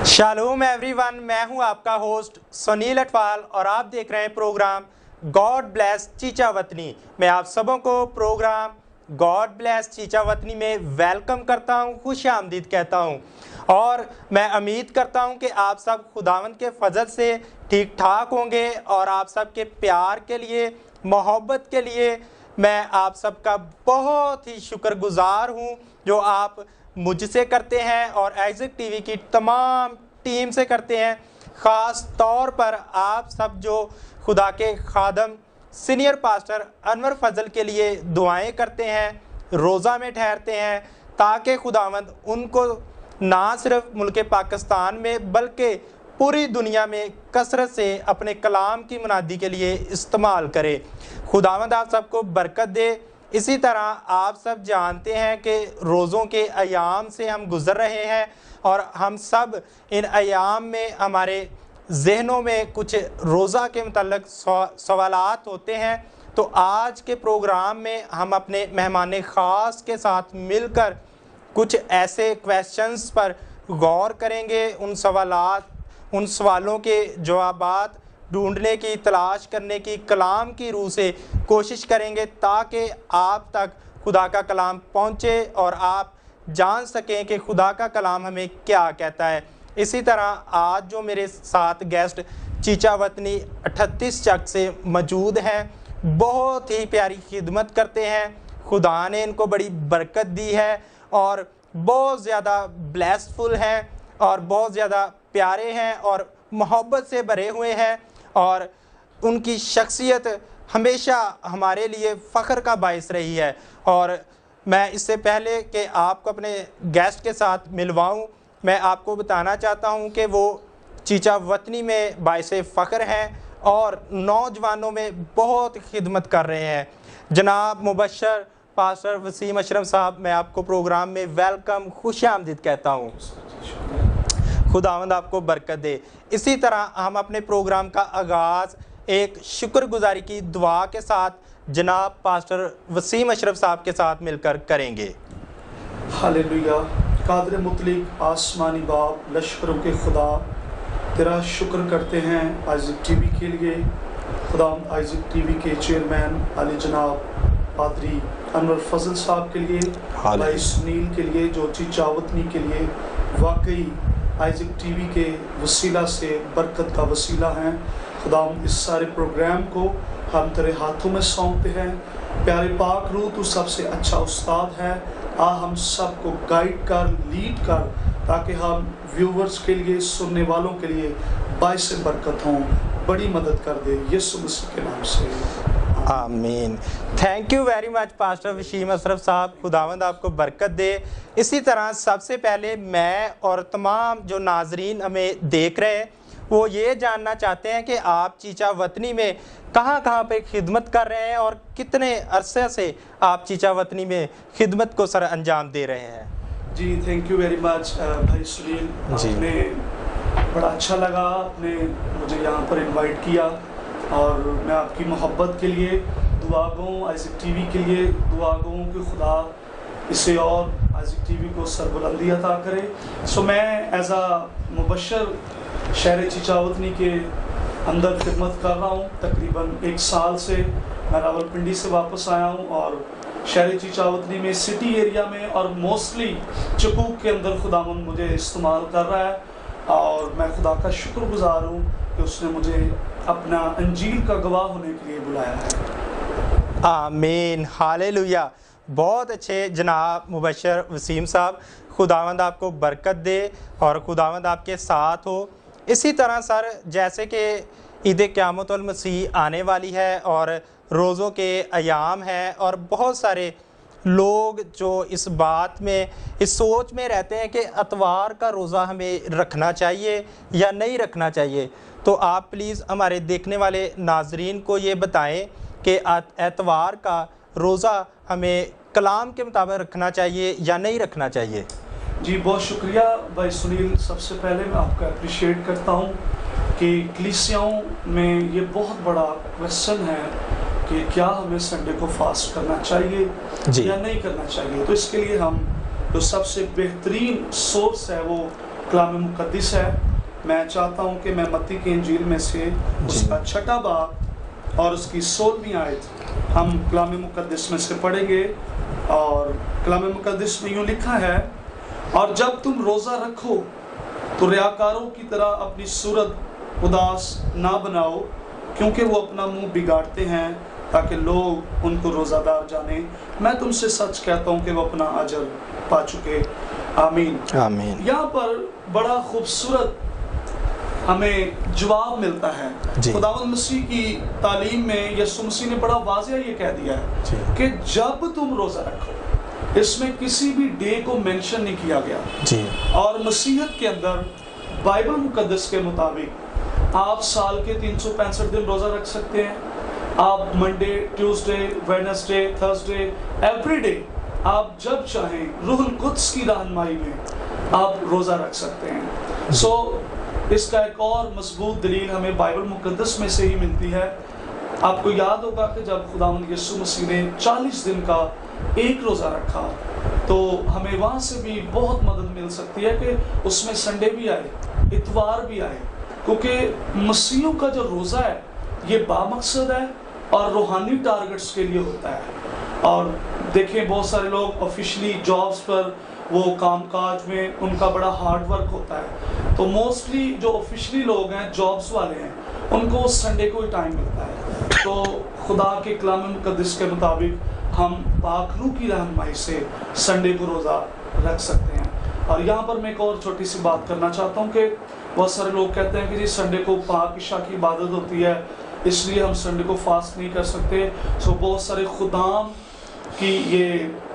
Shalom everyone, मैं हूं आपका होस्ट सुनील अटवाल और आप देख रहे हैं प्रोग्राम गॉड ब्लेस चीचा वतनी। मैं आप सबों को प्रोग्राम गॉड ब्लेस चीचा वतनी में वेलकम करता हूं, खुश आमदीद कहता हूं और मैं उम्मीद करता हूं कि आप सब खुदावंद के फजल से ठीक ठाक होंगे और आप सब के प्यार के लिए, मोहब्बत के लिए मैं आप सबका बहुत ही शुक्रगुजार हूं जो आप मुझसे करते हैं और आइज़ैक टीवी की तमाम टीम से करते हैं। ख़ास तौर पर आप सब जो खुदा के खादम सीनियर पास्टर अनवर फजल के लिए दुआएं करते हैं, रोज़ा में ठहरते हैं ताकि खुदावंद उनको ना सिर्फ मुल्क पाकिस्तान में बल्कि पूरी दुनिया में कसरत से अपने कलाम की मुनादी के लिए इस्तेमाल करे। खुदावंद आप सबको बरकत दे। इसी तरह आप सब जानते हैं कि रोज़ों के अयाम से हम गुज़र रहे हैं और हम सब इन अयाम में हमारे जहनों में कुछ रोज़ा के मुतल्लिक़ सवालात होते हैं। तो आज के प्रोग्राम में हम अपने मेहमान ख़ास के साथ मिलकर कुछ ऐसे क्वेश्चंस पर गौर करेंगे, उन सवालों के जवाबात ढूंढने की, तलाश करने की कलाम की रूह से कोशिश करेंगे ताकि आप तक खुदा का कलाम पहुँचे और आप जान सकें कि खुदा का कलाम हमें क्या कहता है। इसी तरह आज जो मेरे साथ गेस्ट चीचा वतनी 38 चक से मौजूद हैं, बहुत ही प्यारी खिदमत करते हैं। खुदा ने इनको बड़ी बरकत दी है और बहुत ज़्यादा ब्लेसफुल हैं और बहुत ज़्यादा प्यारे हैं और मोहब्बत से भरे हुए हैं और उनकी शख्सियत हमेशा हमारे लिए फ़ख्र का बायस रही है। और मैं इससे पहले कि आपको अपने गेस्ट के साथ मिलवाऊं, मैं आपको बताना चाहता हूं कि वो चीचा वतनी में बायस फ़ख्र हैं और नौजवानों में बहुत खिदमत कर रहे हैं। जनाब मुबशर पास्टर वसीम अशरफ साहब, मैं आपको प्रोग्राम में वेलकम, खुश आमदीद कहता हूँ। खुदावंद आपको बरकत दे। इसी तरह हम अपने प्रोग्राम का आगाज़ एक शुक्रगुजारी की दुआ के साथ जनाब पास्टर वसीम अशरफ साहब के साथ मिलकर करेंगे। हालेलुया। कादर मुतलिक आसमानी बाप, लश्करों के खुदा, तेरा शुक्र करते हैं आइज़ैक टीवी के लिए। खुदा आइज़ैक टीवी के चेयरमैन आली जनाब पादरी अनवर फजल साहब के लिए, भाई सुनील के लिए जो चीचा वतनी के लिए वाकई आइज़ैक टीवी के वसीला से बरकत का वसीला हैं। खुदा इस सारे प्रोग्राम को हम तेरे हाथों में सौंपते हैं। प्यारे पाक रूह, तू सबसे अच्छा उस्ताद है। हम सबको गाइड कर, लीड कर, ताकि हम व्यूवर्स के लिए, सुनने वालों के लिए बाइस बरकत हों। बड़ी मदद कर दे यीशु मसीह के नाम से, आमीन। Thank you very much pastor Waseem Ashraf साहब, खुदावंद आपको बरकत दे। इसी तरह सबसे पहले मैं और तमाम जो नाजरीन हमें देख रहे हैं वो ये जानना चाहते हैं कि आप चीचा वतनी में कहाँ पे खिदमत कर रहे हैं और कितने अरसे से आप चीचा वतनी में खिदमत को सर अंजाम दे रहे हैं। जी थैंक यू वेरी मच भाई सुनील, आपने बड़ा अच्छा लगा, आपने मुझे यहाँ पर इन्वाइट किया और मैं आपकी मोहब्बत के लिए दुआ गूँ, आइज़ैक टीवी के लिए दुआ गूँ कि खुदा इसे और आइज़ैक टीवी को सरबुलंदी अता करे। सो मैं एज़ आ मुबशर शहर चीचा वतनी के अंदर खिदमत कर रहा हूँ। तकरीबन 1 साल से मैं रावलपिंडी से वापस आया हूँ और शहर चीचा वतनी में सिटी एरिया में और मोस्टली चकूक के अंदर खुदावंद मुझे इस्तेमाल कर रहा है और मैं खुदा का शुक्रगुजार हूँ कि उसने मुझे अपना अंजील का गवाह होने के लिए बुलाया है। आमीन, हालेलुया। बहुत अच्छे जनाब मुबशर वसीम साहब, खुदावंद आपको बरकत दे और खुदावंद आपके साथ हो। इसी तरह सर, जैसे कि ईद क़यामतुल मसीह आने वाली है और रोज़ों के अयाम हैं और बहुत सारे लोग जो इस बात में, इस सोच में रहते हैं कि इतवार का रोज़ा हमें रखना चाहिए या नहीं रखना चाहिए, तो आप प्लीज़ हमारे देखने वाले नाजरीन को ये बताएं कि एतवार का रोज़ा हमें कलाम के मुताबिक रखना चाहिए या नहीं रखना चाहिए। जी बहुत शुक्रिया भाई सुनील। सबसे पहले मैं आपका अप्रिशिएट करता हूँ कि कलीसियाओं में ये बहुत बड़ा क्वेश्चन है कि क्या हमें संडे को फास्ट करना चाहिए या नहीं करना चाहिए। तो इसके लिए हम जो सबसे बेहतरीन सोर्स है वो कलाम मुक़द्दस है। मैं चाहता हूँ कि मैं मत्ती की इंजील में से उसका 6वां बाब और उसकी 16वीं आयत हम कलाम मुक़द्दस में से पढ़ेंगे। और कलाम मुक़द्दस में यूँ लिखा है, और जब तुम रोज़ा रखो तो रियाकारों की तरह अपनी सूरत उदास ना बनाओ, क्योंकि वो अपना मुंह बिगाड़ते हैं ताकि लोग उनको रोज़ादार जाने। मैं तुमसे सच कहता हूँ कि वो अपना अजर पा चुके। आमीन आमीन। यहाँ पर बड़ा खूबसूरत हमें जवाब मिलता है। खुदावंद मसीह की तालीम में यीशु मसीह ने बड़ा वाज़ेह ये कह दिया है कि जब तुम रोज़ा रखो, इसमें किसी भी डे को मेंशन नहीं किया गया जी। और मसीहत के अंदर बाइबल मुक़द्दस के मुताबिक आप साल के 365 दिन रोज़ा रख सकते हैं। आप Monday, Tuesday, Wednesday, Thursday, every day आप जब चाहें रूहुल कुद्स की रहनुमाई में आप रोज़ा रख सकते हैं। सो इसका एक और मजबूत दलील हमें बाइबल मुक़द्दस में से ही मिलती है। आपको याद होगा कि जब खुदावंद यीशु मसीह ने 40 दिन का एक रोज़ा रखा, तो हमें वहाँ से भी बहुत मदद मिल सकती है कि उसमें संडे भी आए, इतवार भी आए, क्योंकि मसीहों का जो रोज़ा है ये बामकसद है और रूहानी टारगेट्स के लिए होता है। और देखें, बहुत सारे लोग ऑफिशियली जॉब्स पर वो कामकाज में उनका बड़ा हार्ड वर्क होता है, तो मोस्टली जो ऑफिशियली लोग हैं, जॉब्स वाले हैं, उनको संडे को ही टाइम मिलता है। तो खुदा के कलाम मुक़द्दस के मुताबिक हम पाक रूह की रहनुमाई से संडे को रोज़ा रख सकते हैं। और यहाँ पर मैं एक और छोटी सी बात करना चाहता हूँ कि बहुत सारे लोग कहते हैं कि जी संडे को पाक इशा की इबादत होती है, इसलिए हम संडे को फास्ट नहीं कर सकते। सो बहुत सारे खुदाम की ये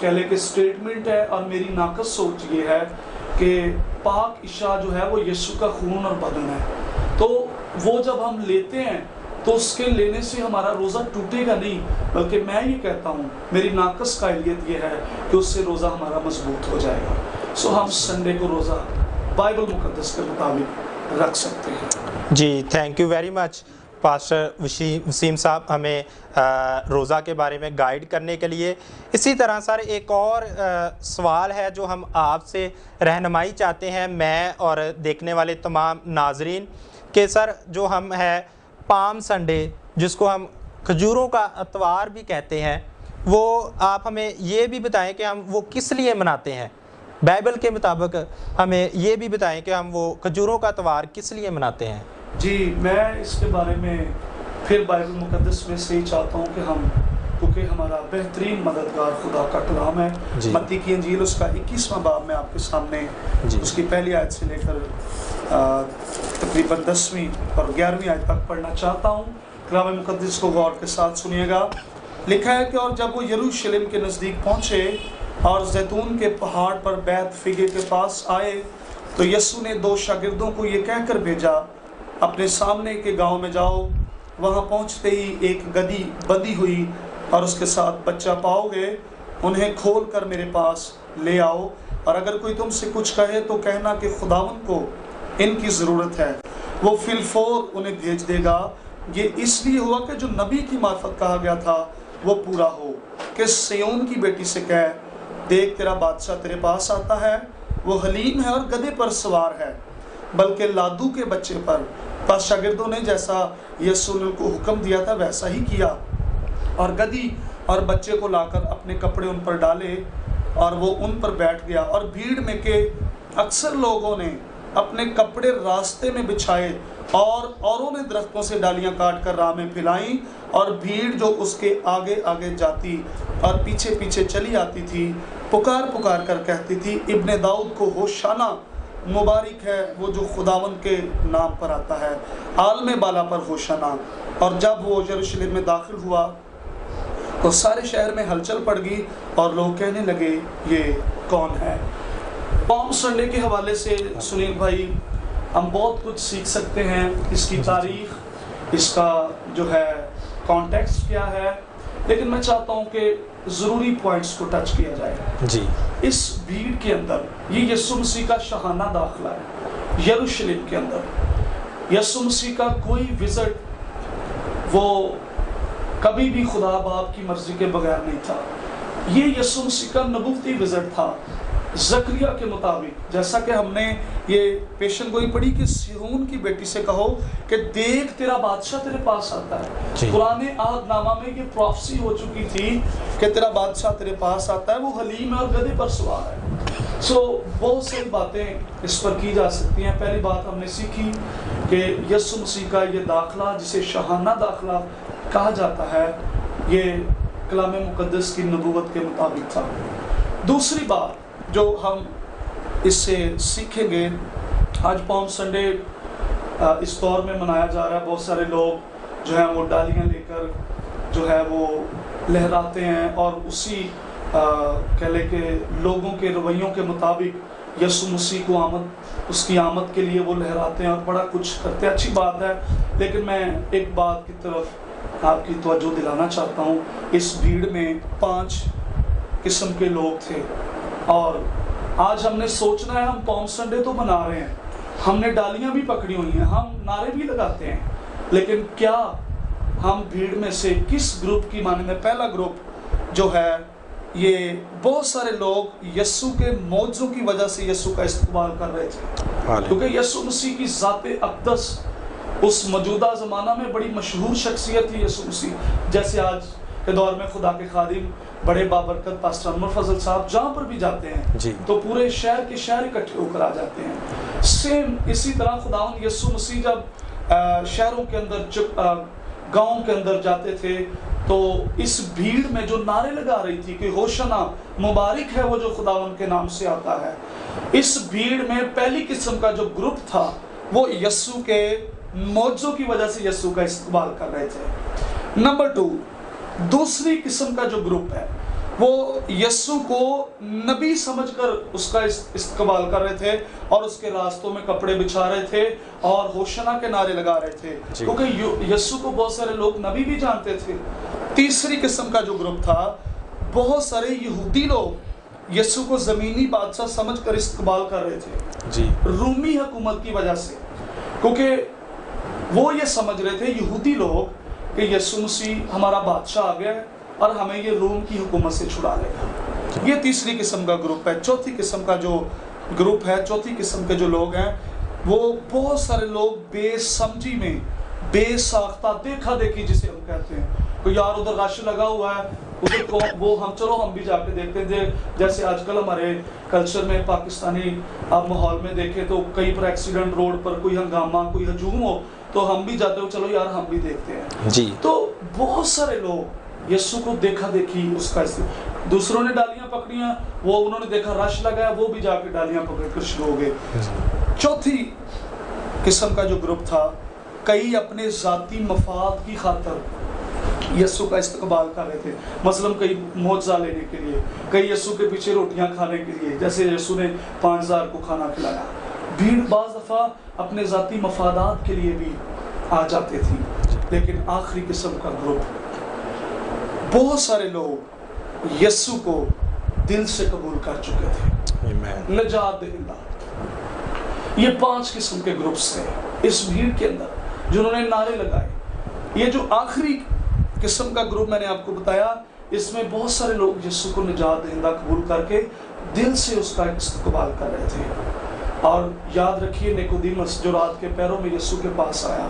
कह ले कि स्टेटमेंट है, और मेरी नाक़स सोच ये है कि पाक इशा जो है वो यीशु का खून और बदन है, तो वो जब हम लेते हैं तो उसके लेने से हमारा रोज़ा टूटेगा नहीं, बल्कि मैं ये कहता हूँ, मेरी नाक़स कायलियत ये है कि उससे रोज़ा हमारा मजबूत हो जाएगा। सो हम संडे को रोज़ा बाइबल मुक़द्दस के मुताबिक रख सकते हैं। जी, thank you very much pastor Waseem साहब, हमें रोज़ा के बारे में गाइड करने के लिए। इसी तरह सर एक और सवाल है जो हम आपसे रहनुमाई चाहते हैं, मैं और देखने वाले तमाम नाजरीन, के सर जो हम है पाम संडे, जिसको हम खजूरों का अतवार भी कहते हैं, वो आप हमें ये भी बताएं कि हम वो किस लिए मनाते हैं। बाइबल के मुताबिक हमें ये भी बताएं कि हम वो खजूरों का अतवार किस लिए मनाते हैं। जी, मैं इसके बारे में फिर बाइबल मुक़द्दस में से ही चाहता हूँ कि हम, क्योंकि हमारा बेहतरीन मददगार खुदा का कलाम है। मत्ती की इंजील उसका 21वां बाब में आपके सामने उसकी पहली आयत से लेकर तकरीबन 10वीं और 11वीं आयत तक पढ़ना चाहता हूँ। कलाम मुक़द्दस को गौर के साथ सुनिएगा। लिखा है कि और जब वो यरूशलेम के नज़दीक पहुँचे और जैतून के पहाड़ पर बैत फिगे के पास आए, तो यीशु ने 2 शागिर्दों को ये कहकर भेजा, अपने सामने के गांव में जाओ, वहां पहुंचते ही एक गधी बंधी हुई और उसके साथ बच्चा पाओगे, उन्हें खोल कर मेरे पास ले आओ, और अगर कोई तुमसे कुछ कहे तो कहना कि खुदावंद को इनकी ज़रूरत है, वो फिलफौर उन्हें भेज देगा। ये इसलिए हुआ कि जो नबी की मार्फत कहा गया था वो पूरा हो, कि सिय्योन की बेटी से कह, देख तेरा बादशाह तेरे पास आता है, वो हलीम है और गधे पर सवार है, बल्कि लादू के बच्चे पर। बस शागिर्दों ने जैसा यीशु ने उनको हुक्म दिया था वैसा ही किया, और गधी और बच्चे को लाकर अपने कपड़े उन पर डाले और वो उन पर बैठ गया। और भीड़ में के अक्सर लोगों ने अपने कपड़े रास्ते में बिछाए और औरों ने दरख्तों से डालियां काट कर राह में फैलाई, और भीड़ जो उसके आगे आगे जाती और पीछे पीछे चली आती थी, पुकार पुकार कर कहती थी, इब्ने दाऊद को होशाना, मुबारक है वो जो खुदावंद के नाम पर आता है, आलमे बाला पर होशाना। और जब वो यरूशलेम में दाखिल हुआ तो सारे शहर में हलचल पड़ गई और लोग कहने लगे, ये कौन है। पाम संडे के हवाले से सुनील भाई हम बहुत कुछ सीख सकते हैं, इसकी तारीख, इसका जो है कॉन्टेक्स्ट क्या है, लेकिन मैं चाहता हूँ कि ज़रूरी पॉइंट्स को टच किया जाए। जी, इस भीड़ के अंदर ये यीशु मसीह का शहाना दाखिला है यरूशलेम के अंदर। यीशु मसीह का कोई विजिट वो कभी भी खुदा बाप की मर्जी के बगैर नहीं था। ये यीशु मसीह का नबूवती विजिट था। زکریا کے مطابق، جیسا کہ ہم نے یہ پیشن گوئی پڑھی کہ سیہون کی بیٹی سے کہو کہ دیکھ تیرا بادشاہ تیرے پاس آتا ہے۔ پرانے عہد نامہ میں یہ پروفیسی ہو چکی تھی کہ تیرا بادشاہ تیرے پاس آتا ہے، وہ حلیم ہے اور گدھے پر سوار ہے۔ بہت ساری باتیں اس پر کی جا سکتی ہیں۔ پہلی بات ہم نے سیکھی کہ یسوع مسیح کا یہ داخلہ، جسے شاہانہ داخلہ کہا جاتا ہے، یہ کلام مقدس کی نبوت کے مطابق تھا۔ دوسری بات جو ہم اس سے سیکھیں گے، آج پالم سنڈے اس دور میں منایا جا رہا ہے۔ بہت سارے لوگ جو ہیں وہ ڈالیاں لے کر جو ہے وہ لہراتے ہیں، اور اسی کہہ لے کہ لوگوں کے رویوں کے مطابق یسوع مسیح کو اس کی آمد کے لیے وہ لہراتے ہیں اور بڑا کچھ کرتے ہیں۔ اچھی بات ہے، لیکن میں ایک بات کی طرف آپ کی توجہ دلانا چاہتا ہوں۔ اس بھیڑ میں 5 قسم کے لوگ تھے، اور آج ہم نے سوچنا ہے ہم پالم سنڈے تو منا رہے ہیں، ہم نے ڈالیاں بھی پکڑی ہوئی ہیں، ہم نعرے بھی لگاتے ہیں، لیکن کیا ہم بھیڑ میں سے کس گروپ کی مانند ہیں؟ پہلا گروپ جو ہے، یہ بہت سارے لوگ یسوع کے معجزوں کی وجہ سے یسوع کا استقبال کر رہے تھے، کیونکہ یسوع مسیح کی ذات اقدس اس موجودہ زمانہ میں بڑی مشہور شخصیت تھی یسوع مسیح۔ جیسے آج کے دور میں خدا کے خادم بڑے بابرکت پاسٹر انور فضل صاحب جہاں پر بھی جاتے ہیں تو پورے شہر کے شہر اکٹھے ہو کر آ جاتے ہیں۔ سیم اسی طرح خداوند یسوع مسیح جب شہروں کے اندر، گاؤں کے اندر جاتے تھے، تو اس بھیڑ میں جو نعرے لگا رہی تھی کہ ہوشنا، مبارک ہے وہ جو خداوند کے نام سے آتا ہے، اس بھیڑ میں پہلی قسم کا جو گروپ تھا وہ یسوع کے معجزوں کی وجہ سے یسوع کا استقبال کر رہے تھے۔ نمبر 2، دوسری قسم کا جو گروپ ہے وہ یسوع کو نبی سمجھ کر اس کا استقبال کر رہے تھے، اور اس کے راستوں میں کپڑے بچھا رہے تھے اور ہوشنا کے نعرے لگا رہے تھے، کیونکہ یسوع کو بہت سارے لوگ نبی بھی جانتے تھے۔ تیسری قسم کا جو گروپ تھا، بہت سارے یہودی لوگ یسوع کو زمینی بادشاہ سمجھ کر استقبال کر رہے تھے رومی حکومت کی وجہ سے، کیونکہ وہ یہ سمجھ رہے تھے یہودی لوگ کہ یسوع مسیح ہمارا بادشاہ آ گیا ہے اور ہمیں یہ روم کی حکومت سے چھڑا لے گا۔ یہ تیسری قسم کا گروپ ہے۔ چوتھی قسم کا جو گروپ ہے، چوتھی قسم کے جو لوگ ہیں، وہ بہت سارے لوگ بے سمجھی میں، بے ساختہ دیکھا دیکھی جسے ہم کہتے ہیں، کہ یار ادھر رش لگا ہوا ہے، ادھر وہ ہم بھی جا کے دیکھتے ہیں۔ جیسے آج کل ہمارے کلچر میں، پاکستانی آپ ماحول میں دیکھیں تو کہیں پر ایکسیڈنٹ، روڈ پر کوئی ہنگامہ، کوئی ہجوم ہو تو ہم بھی جاتے ہو، چلو یار ہم بھی دیکھتے ہیں۔ تو بہت سارے لوگ یسوع کو دیکھا دیکھی اس کا دوسروں نے ڈالیاں پکڑیاں، وہ انہوں نے دیکھا رش لگا ہے، وہ بھی جا کے ڈالیاں پکڑ کر شروع ہو گئے۔ چوتھی قسم کا جو گروپ تھا، کئی اپنے ذاتی مفاد کی خاطر یسوع کا استقبال کر رہے تھے، مثلا کئی معجزہ لینے کے لیے، کئی یسوع کے پیچھے روٹیاں کھانے کے لیے، جیسے یسوع نے 5000 کو کھانا کھلایا۔ بھیڑ بعض دفعہ اپنے ذاتی مفادات کے لیے بھی آ جاتے تھی، لیکن آخری قسم کا گروپ، بہت سارے لوگ یسوع کو دل سے قبول کر چکے تھے، نجات دہندہ۔ یہ 5 قسم کے گروپس تھے اس بھیڑ کے اندر جنہوں نے نعرے لگائے۔ یہ جو آخری قسم کا گروپ میں نے آپ کو بتایا، اس میں بہت سارے لوگ یسوع کو نجات دہندہ قبول کر کے دل سے اس کا استقبال کر رہے تھے۔ اور یاد رکھیے نیکودیمس جو رات کے پیروں میں یسوع کے پاس آیا،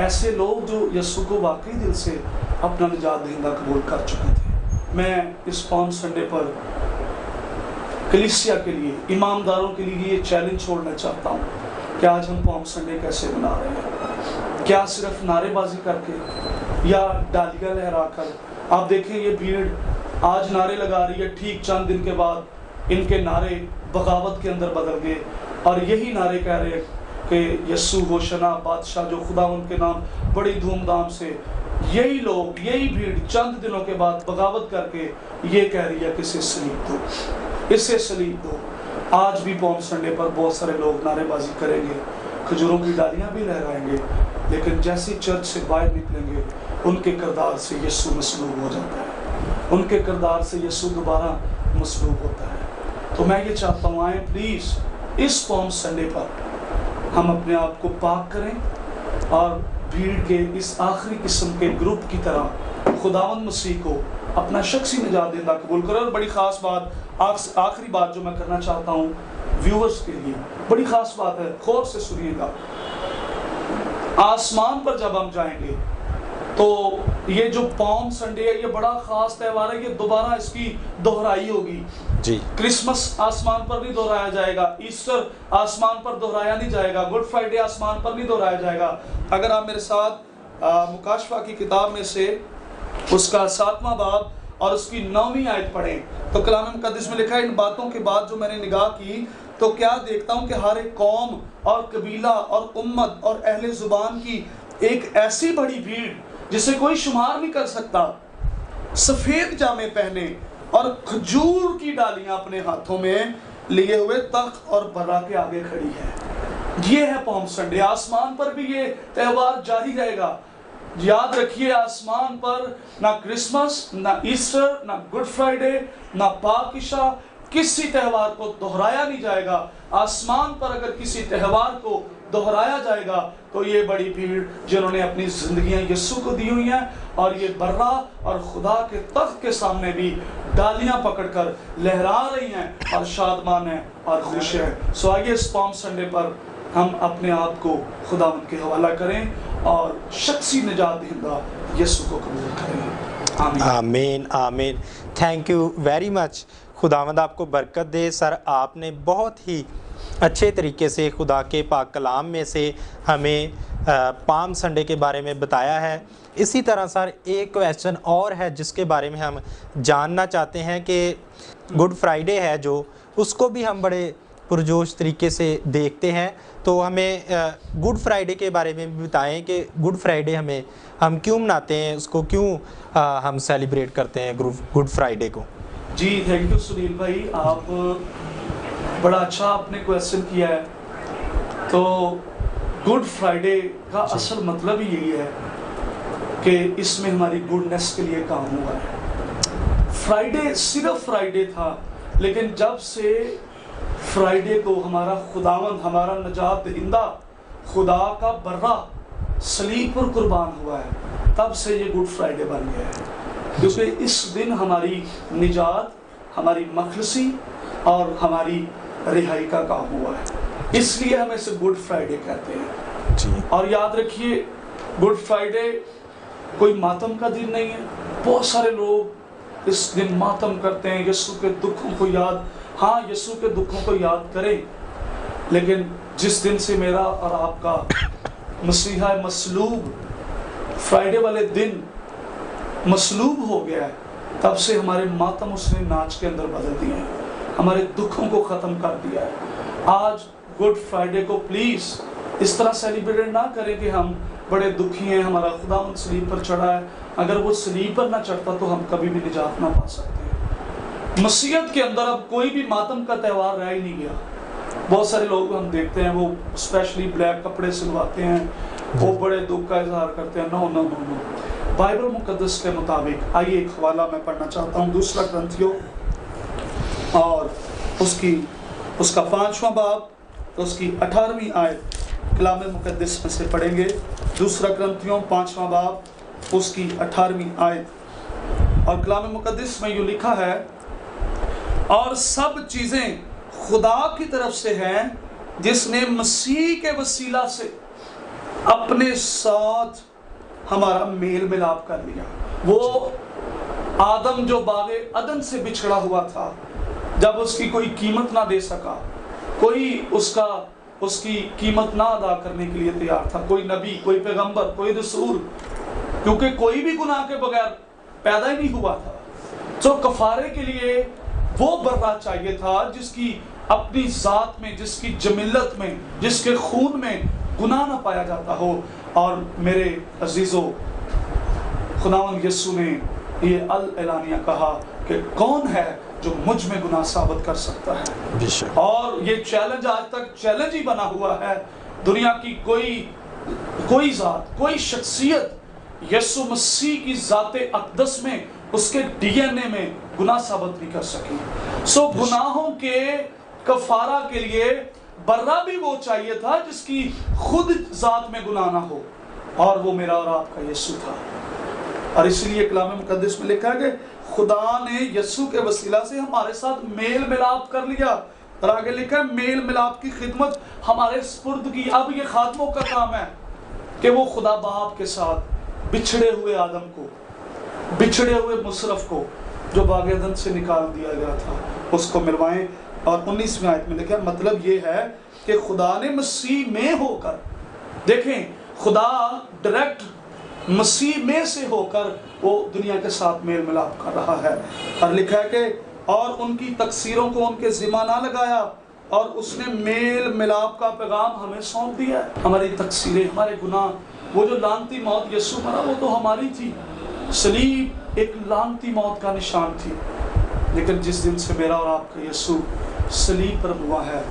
ایسے لوگ جو یسوع کو واقعی دل سے اپنا نجات دہندہ قبول کر چکے تھے۔ میں اس پالم سنڈے پر کلیسیا کے لیے، امامداروں کے لیے یہ چیلنج چھوڑنا چاہتا ہوں کہ آج ہم پالم سنڈے کیسے منا رہے ہیں؟ کیا صرف نعرے بازی کر کے یا ڈالیاں لہرا کر؟ آپ دیکھیں یہ بھیڑ آج نعرے لگا رہی ہے، ٹھیک چند دن کے بعد ان کے نعرے بغاوت کے اندر بدل گئے، اور یہی نعرے کہہ رہے کہ یسوع ہوشنا، بادشاہ جو خدا ان کے نام، بڑی دھوم دھام سے۔ یہی لوگ، یہی بھیڑ چند دنوں کے بعد بغاوت کر کے یہ کہہ رہی ہے کہ اسے سلیب دو، اسے سلیب دو۔ آج بھی پالم سنڈے پر بہت سارے لوگ نعرے بازی کریں گے، کھجوروں کی ڈالیاں بھی لہرائیں گے، لیکن جیسے چرچ سے باہر نکلیں گے ان کے کردار سے یسوع مسلوب ہو جاتا ہے، ان کے کردار سے یسوع دوبارہ مسلوب ہوتا ہے۔ تو میں یہ چاہتا ہوں، آئیں پلیز اس پالم سنڈے پر ہم اپنے آپ کو پاک کریں، اور بھیڑ کے اس آخری قسم کے گروپ کی طرح خداوند مسیح کو اپنا شخصی نجات دہندہ قبول کرے۔ اور بڑی خاص بات، آخری بات جو میں کرنا چاہتا ہوں ویورز کے لیے، بڑی خاص بات ہے، غور سے سنیے گا۔ آسمان پر جب ہم جائیں گے تو یہ جو پالم سنڈے ہے یہ بڑا خاص تہوار ہے، یہ دوبارہ اس کی دہرائی ہوگی جی۔ کرسمس آسمان پر نہیں دہرایا جائے گا، ایسٹر آسمان پر دہرایا نہیں جائے گا، گڈ فرائیڈے آسمان پر نہیں دہرایا جائے گا۔ اگر آپ میرے ساتھ مکاشفہ کی کتاب میں سے اس کا 7واں باب اور اس کی 9ویں آیت پڑھیں تو کلام مقدس میں لکھا ہے، ان باتوں کے بعد جو میں نے نگاہ کی تو کیا دیکھتا ہوں کہ ہر ایک قوم اور قبیلہ اور امت اور اہل زبان کی ایک ایسی بڑی بھیڑ جسے کوئی شمار نہیں کر سکتا، سفید جامے پہنے اور کھجور کی ڈالیاں اپنے ہاتھوں میں لیے ہوئے تخت اور برا کے آگے کھڑی ہے۔ یہ ہے پالم سنڈے۔ آسمان پر بھی یہ تہوار جاری رہے گا۔ یاد رکھیے، آسمان پر نہ کرسمس، نہ ایسٹر، نہ گڈ فرائیڈے، نہ پاک عشاء، کسی تہوار کو دہرایا نہیں جائے گا۔ آسمان پر اگر کسی تہوار کو دہرایا جائے گا تو یہ بڑی بھیڑ جنہوں نے اپنی زندگیاں یسوع کو دی ہوئی ہیں اور یہ برا اور خدا کے تخت کے سامنے بھی ڈالیاں پکڑ کر لہرا رہی ہیں اور شادمان ہیں اور خوش ہیں۔ سو آئیے اس پالم سنڈے پر ہم اپنے آپ کو خداوند کے حوالہ کریں اور شخصی نجات دہندہ یسوع کو قبول کریں۔ آمین آمین آمین۔ تھینک یو ویری مچ۔ خداوند آپ کو برکت دے سر، آپ نے بہت ہی اچھے طریقے سے خدا کے پاک کلام میں سے ہمیں پالم سنڈے کے بارے میں بتایا ہے۔ اسی طرح سر ایک کویسچن اور ہے جس کے بارے میں ہم جاننا چاہتے ہیں کہ گڈ فرائیڈے ہے جو، اس کو بھی ہم بڑے پرجوش طریقے سے دیکھتے ہیں، تو ہمیں گڈ فرائیڈے کے بارے میں بھی بتائیں کہ گڈ فرائیڈے ہم کیوں مناتے ہیں، اس کو کیوں ہم سیلیبریٹ کرتے ہیں گڈ فرائیڈے کو۔ جی تھینک یو سنیل بھائی، آپ بڑا اچھا آپ نے کویسچن کیا ہے۔ تو گڈ فرائیڈے کا اصل مطلب ہی یہی ہے کہ اس میں ہماری گڈنس کے لیے کام ہوا ہے۔ فرائیڈے صرف فرائیڈے تھا، لیکن جب سے فرائیڈے کو ہمارا خداوند، ہمارا نجات دہندہ خدا کا برا صلیب پر قربان ہوا ہے، تب سے یہ گڈ فرائیڈے بن گیا ہے، کیونکہ اس دن ہماری نجات، ہماری مخلصی اور ہماری رہائی کا کام ہوا ہے، اس لیے ہم اسے گڈ فرائیڈے کہتے ہیں جی۔ اور یاد رکھیے، گڈ فرائیڈے کوئی ماتم کا دن نہیں ہے۔ بہت سارے لوگ اس دن ماتم کرتے ہیں، یسوع کے دکھوں کو یاد، ہاں یسوع کے دکھوں کو یاد کریں، لیکن جس دن سے میرا اور آپ کا مسیحا مصلوب فرائیڈے والے دن مصلوب ہو گیا ہے، تب سے ہمارے ماتم اس نے ناچ کے اندر بدل دیے ہیں، ہمارے دکھوں کو ختم کر دیا ہے۔ آج گڈ فرائیڈے کو پلیز اس طرح سیلیبریٹ نہ کریں کہ ہم بڑے دکھی ہیں، ہمارا خداوند صلیب پر چڑھا ہے۔ اگر وہ صلیب پر نہ چڑھتا تو ہم کبھی بھی نجات نہ پا سکتے۔ مسیحیت کے اندر اب کوئی بھی ماتم کا تہوار رہ ہی نہیں گیا۔ بہت سارے لوگ ہم دیکھتے ہیں وہ اسپیشلی بلیک کپڑے سلواتے ہیں، وہ بڑے دکھ کا اظہار کرتے ہیں۔ نو نو نو نو، بائبل مقدس کے مطابق آئیے ایک حوالہ میں پڑھنا چاہتا ہوں، 2 کرنتھیوں اور اس کا 5واں باب، اس کی 18ویں آیت کلام مقدس میں سے پڑھیں گے۔ 2 کرنتھیوں 5واں باب، اس کی 18ویں آیت، اور کلام مقدس میں یوں لکھا ہے، اور سب چیزیں خدا کی طرف سے ہیں جس نے مسیح کے وسیلہ سے اپنے ساتھ ہمارا میل ملاپ کر لیا۔ وہ آدم جو باغ عدن سے بچھڑا ہوا تھا، جب اس کی کوئی قیمت نہ دے سکا، کوئی اس کی قیمت نہ ادا کرنے کے لیے تیار تھا، کوئی نبی، کوئی پیغمبر، کوئی رسول، کیونکہ کوئی بھی گناہ کے بغیر پیدا ہی نہیں ہوا تھا، تو کفارے کے لیے وہ برا چاہیے تھا جس کی اپنی ذات میں، جس کی جملت میں، جس کے خون میں گناہ نہ پایا جاتا ہو۔ اور میرے عزیزو، خداوند یسوع نے یہ الاعلانیہ کہا کہ کون ہے جو مجھ میں گناہ ثابت کر سکتا ہے، اور یہ چیلنج آج تک چیلنج ہی بنا ہوا ہے۔ دنیا کی کوئی ذات، کوئی شخصیت یسوع مسیح کی ذات اقدس میں، اس کے ڈی این اے میں گناہ ثابت نہیں کر سکی۔ سو گناہوں کے کفارہ کے لیے برا بھی وہ چاہیے تھا جس کی خود ذات میں گناہ نہ ہو، اور وہ میرا اور آپ کا یسوع تھا۔ اور اس لیے کلام مقدس میں لکھا ہے کہ खुदा ने यसू के वसीला से हमारे साथ मेल मिलाप कर लिया। और आगे लिखा है मेल मिलाप की खिदमत हमारे सुपुर्द की। अब ये खातमों का काम है कि वो खुदा बाप के साथ बिछड़े हुए आदम को, बिछड़े हुए मुशर्रफ को जो बाग-ए-अदन से निकाल दिया गया था, उसको मिलवाएं। और 19वीं आयत में लिखा, मतलब ये है कि खुदा ने मसीह में होकर, देखें खुदा डायरेक्ट मसीह में से होकर वो दुनिया के साथ मेल मिलाप कर रहा है। और लिखा है कि और उनकी तकसीरों को उनके जिम्मा ना लगाया और उसने मेल मिलाप का पैगाम हमें सौंप दिया है। हमारी तकसीरें, हमारे गुनाह, वो जो लानती मौत यीशु मरा वो तो हमारी थी। सलीब एक लानती मौत का निशान थी, लेकिन जिस दिन से मेरा और आपका यीशु सलीब पर हुआ है,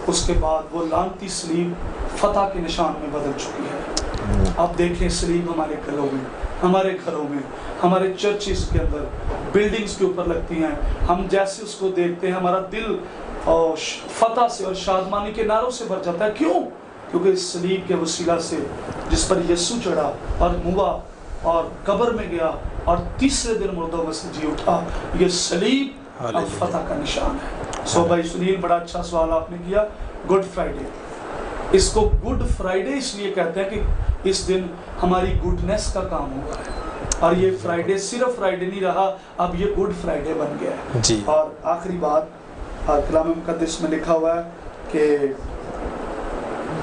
उसके बाद वो लानती सलीब फतह के निशान में बदल चुकी है। आप देखें सलीब हमारे गलों में, हमारे घरों में, हमारे चर्चिस के अंदर, बिल्डिंग्स के ऊपर लगती हैं। हम जैसे उसको देखते हैं हमारा दिल और फतह से और शादमानी के नारों से भर जाता है। क्यों? क्योंकि इस सलीब के वसीला से जिस पर यीशु चढ़ा और मुआ और कब्र में गया और तीसरे दिन मुर्दों में से जी उठा, ये सलीब और फतह का निशान है। सो भाई सुनील, बड़ा अच्छा सवाल आपने किया। गुड फ्राइडे, इसको गुड फ्राइडे इसलिए कहते हैं कि इस दिन हमारी गुडनेस का काम हुआ है। और ये फ्राइडे सिर्फ फ्राइडे नहीं रहा, अब ये गुड फ्राइडे बन गया है जी। और आखिरी बात कलाम मुकद्दस में लिखा हुआ है कि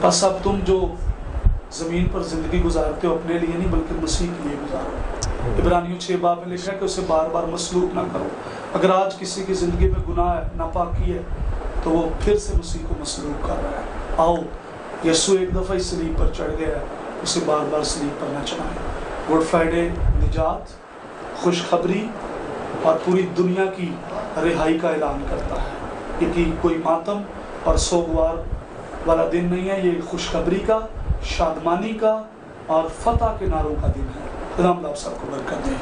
बस अब तुम जो ज़मीन पर ज़िंदगी गुजारते हो अपने लिए नहीं बल्कि मसीह के लिए गुजारो। इब्रानियों 6 बाब में लिखा है कि उसे बार बार मसलूक ना करो। अगर आज किसी की ज़िंदगी में गुनाह है, नापाकी है, तो वो फिर से मसीह को मसलूक कर रहा है। आओ, यीशु एक दफ़ा इस सलीब पर चढ़ गया है, उसे बार बार सलीब पर न चढ़ाएं। गुड फ्राइडे निजात, खुशखबरी और पूरी दुनिया की रिहाई का ऐलान करता है। क्योंकि कोई मातम और सोगवार वाला दिन नहीं है, ये खुशखबरी का, शादमानी का और फतह के नारों का दिन है। खुदावंद आप सबको बरकत दे।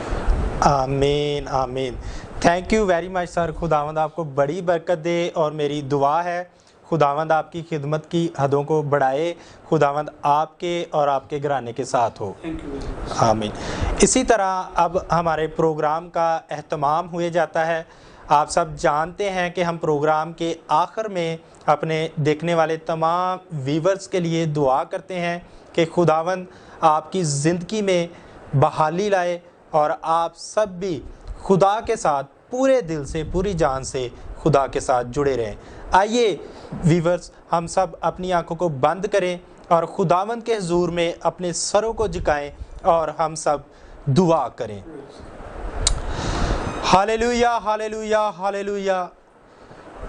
आमीन आमीन। Thank you very much sir. खुदावंद आपको बड़ी बरकत दे और मेरी दुआ है खुदावंद आपकी खिदमत की हदों को बढ़ाए। खुदावंद आपके और आपके घराने के साथ हो। आमीन। इसी तरह अब हमारे प्रोग्राम का एहतमाम हुए जाता है। आप सब जानते हैं कि हम प्रोग्राम के आखिर में अपने देखने वाले तमाम व्यूवर्स के लिए दुआ करते हैं कि खुदावंद आपकी ज़िंदगी में बहाली लाए और आप सब भी खुदा के साथ पूरे दिल से, पूरी जान से खुदा के साथ जुड़े रहें। आइए व्यूवर्स, हम सब अपनी आंखों को बंद करें और खुदावंद के हुजूर में अपने सरों को झुकाएं और हम सब दुआ करें। Hallelujah hallelujah hallelujah.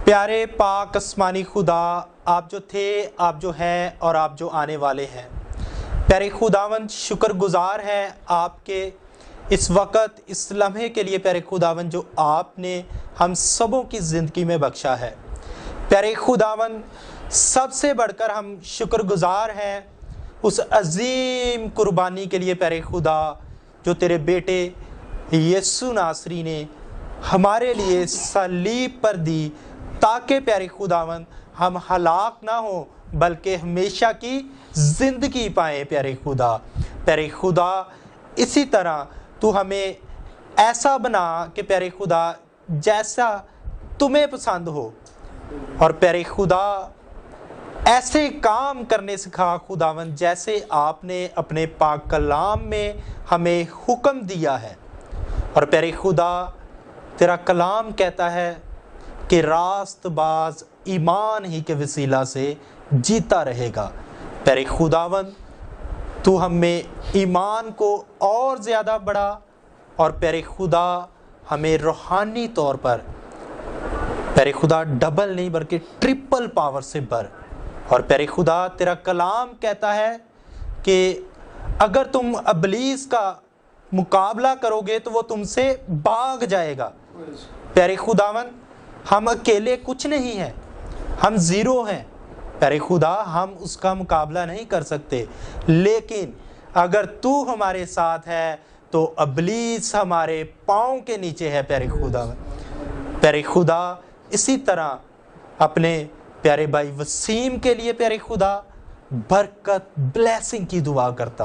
प्यारे पाक आसमानी खुदा, आप जो थे, आप जो हैं और आप जो आने वाले हैं, प्यारे खुदावंद शुक्रगुजार हैं आपके इस वक़्त, इस लम्हे के लिए प्यारे खुदावंद जो आपने हम सबों की ज़िंदगी में बख्शा है। प्यारे खुदावंद, सबसे बढ़कर हम शुक्रगुजार हैं उस अजीम कुर्बानी के लिए प्यारे खुदा, जो तेरे बेटे यीशु नासरी ने हमारे लिए सलीब पर दी, ताकि प्यारे खुदावंद हम हलाक ना हो बल्कि हमेशा की ज़िंदगी पाएँ। प्यारे खुदा, इसी तरह तू हमें ऐसा बना कि प्यारे खुदा जैसा तुम्हें पसंद हो, और प्यारे खुदा ऐसे काम करने सिखा खुदावंद जैसे आपने अपने पाक कलाम में हमें हुक्म दिया है। और प्यारे खुदा, तेरा कलाम कहता है कि रास्तबाज ईमान ही के वसीला से जीता रहेगा। प्यारे खुदावंद, तू हमें ईमान को और ज़्यादा बढ़ा और प्यारे खुदा हमें रूहानी तौर पर प्यारे खुदा डबल नहीं बल्कि ट्रिपल पावर से भर। और प्यारे खुदा, तेरा कलाम कहता है कि अगर तुम इब्लीस का मुकाबला करोगे तो वो तुमसे भाग जाएगा। प्यारे खुदावन, हम अकेले कुछ नहीं हैं, हम ज़ीरो हैं। प्यारे खुदा, हम उसका मुकाबला नहीं कर सकते, लेकिन अगर तू हमारे साथ है तो इब्लीस हमारे पाँव के नीचे है। प्यारे खुदा, इसी तरह अपने प्यारे भाई वसीम के लिए प्यारे खुदा बरकत, ब्लेसिंग की दुआ करता।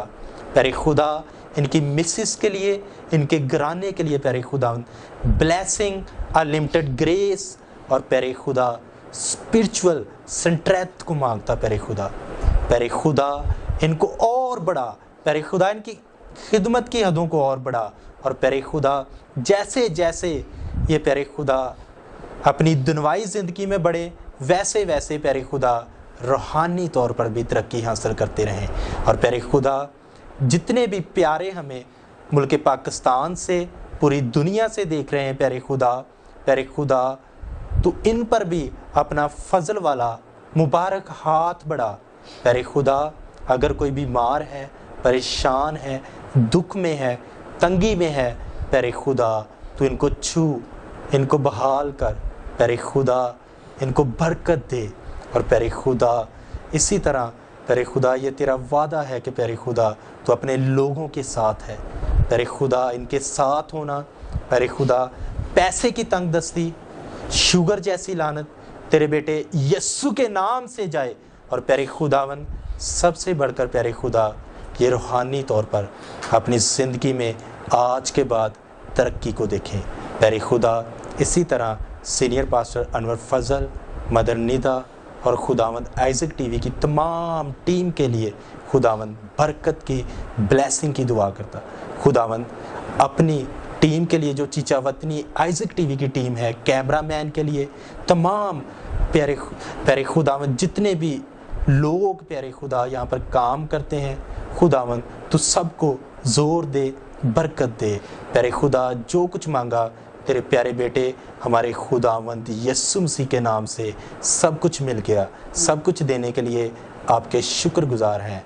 प्यारे खुदा, ان کی مسز کے لیے, ان کے گھرانے کے لیے پیارے خداوند بلیسنگ, انلمیٹڈ گریس اور پیارے خدا اسپرچول سنٹریت کو مانگتا. پیارے خدا ان کو اور بڑا, پیارے خدا ان کی خدمت کی حدوں کو اور بڑا, اور پیارے خدا جیسے جیسے یہ پیارے خدا اپنی دنیاوی زندگی میں بڑھے ویسے ویسے پیارے خدا روحانی طور پر بھی ترقی حاصل کرتے رہیں. اور پیارے خدا جتنے بھی پیارے ہمیں ملک پاکستان سے پوری دنیا سے دیکھ رہے ہیں پیارے خدا تو ان پر بھی اپنا فضل والا مبارک ہاتھ بڑھا. پیارے خدا اگر کوئی بیمار ہے, پریشان ہے, دکھ میں ہے, تنگی میں ہے, پیارے خدا تو ان کو چھو, ان کو بحال کر, پیارے خدا ان کو برکت دے. اور پیارے خدا اسی طرح پیارے خدا یہ تیرا وعدہ ہے کہ پیارے خدا تو اپنے لوگوں کے ساتھ ہے. پیارے خدا ان کے ساتھ ہونا, پیارے خدا پیسے کی تنگ دستی, شوگر جیسی لعنت تیرے بیٹے یسوع کے نام سے جائے. اور پیارے خداون سب سے بڑھ کر پیارے خدا یہ روحانی طور پر اپنی زندگی میں آج کے بعد ترقی کو دیکھیں. پیارے خدا اسی طرح سینئر پاسٹر انور فضل, مدر ندا اور خداوند آئزک ٹی وی کی تمام ٹیم کے لیے خداوند برکت کی بلیسنگ کی دعا کرتا. خداوند اپنی ٹیم کے لیے جو چیچا وطنی آئزک ٹی وی کی ٹیم ہے, کیمرہ مین کے لیے, تمام پیارے خداوند جتنے بھی لوگ پیارے خدا یہاں پر کام کرتے ہیں, خداوند تو سب کو زور دے, برکت دے. پیارے خدا جو کچھ مانگا تیرے پیارے بیٹے ہمارے خداوند یسوع مسیح کے نام سے سب کچھ مل گیا. سب کچھ دینے کے لیے آپ کے شکر گزار ہیں,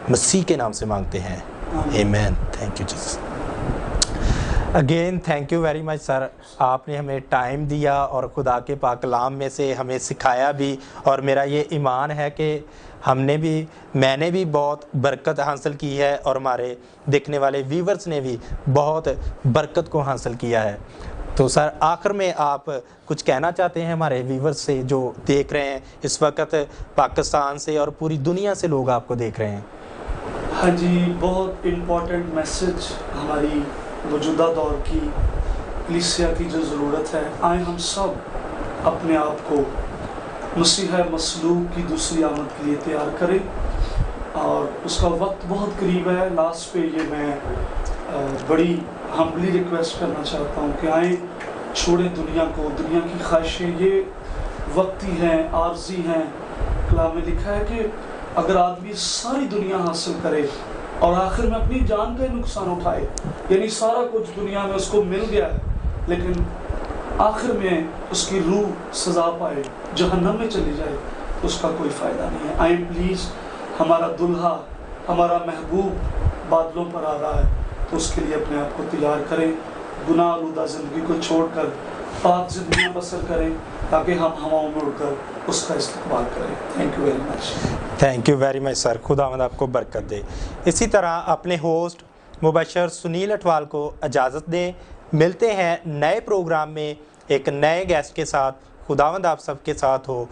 مسیح کے نام سے مانگتے ہیں, آمین. Thank you Jesus. Again thank you very much sir, آپ نے ہمیں ٹائم دیا اور خدا کے پاک کلام میں سے ہمیں سکھایا بھی, اور میرا یہ ایمان ہے کہ میں نے بھی بہت برکت حاصل کی ہے اور ہمارے دیکھنے والے ویورز نے بھی بہت برکت کو حاصل کیا ہے. تو سر آخر میں آپ کچھ کہنا چاہتے ہیں ہمارے ویورز سے جو دیکھ رہے ہیں اس وقت پاکستان سے اور پوری دنیا سے لوگ آپ کو دیکھ رہے ہیں؟ ہاں جی, بہت امپورٹنٹ میسج ہماری موجودہ دور کی کلیسیا کی جو ضرورت ہے. آئیں ہم سب اپنے آپ کو مسیح مصلوب کی دوسری آمد کے لیے تیار کریں, اور اس کا وقت بہت قریب ہے. لاسٹ پہ یہ میں بڑی ہمبلی ریکویسٹ کرنا چاہتا ہوں کہ آئیں چھوڑیں دنیا کو, دنیا کی خواہشیں یہ وقتی ہیں, عارضی ہیں. کلام میں لکھا ہے کہ اگر آدمی ساری دنیا حاصل کرے اور آخر میں اپنی جان کا ہی نقصان اٹھائے, یعنی سارا کچھ دنیا میں اس کو مل گیا ہے لیکن آخر میں اس کی روح سزا پائے, جہنم میں چلی جائے, تو اس کا کوئی فائدہ نہیں ہے. آئیں پلیز, ہمارا دلہا, ہمارا محبوب بادلوں پر آ رہا ہے, تو اس کے لیے اپنے آپ کو تیار کریں. گناہ آلودہ زندگی کو چھوڑ کر پاک زندگی بسر کریں تاکہ ہم ہواؤں میں اڑ کر اس کا استقبال کریں. Thank you very much. Thank you very much sir, خداوند آپ کو برکت دے. اسی طرح اپنے ہوسٹ مبشر سنیل اٹھوال کو اجازت دیں. ملتے ہیں نئے پروگرام میں ایک نئے گیسٹ کے ساتھ. خداوند آپ سب کے ساتھ ہو.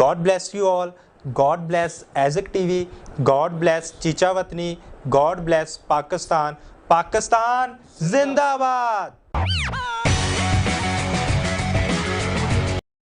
God bless you all. God bless Isaac T V. God bless Chichawatni. God bless Pakistan. Pakistan زندہ باد.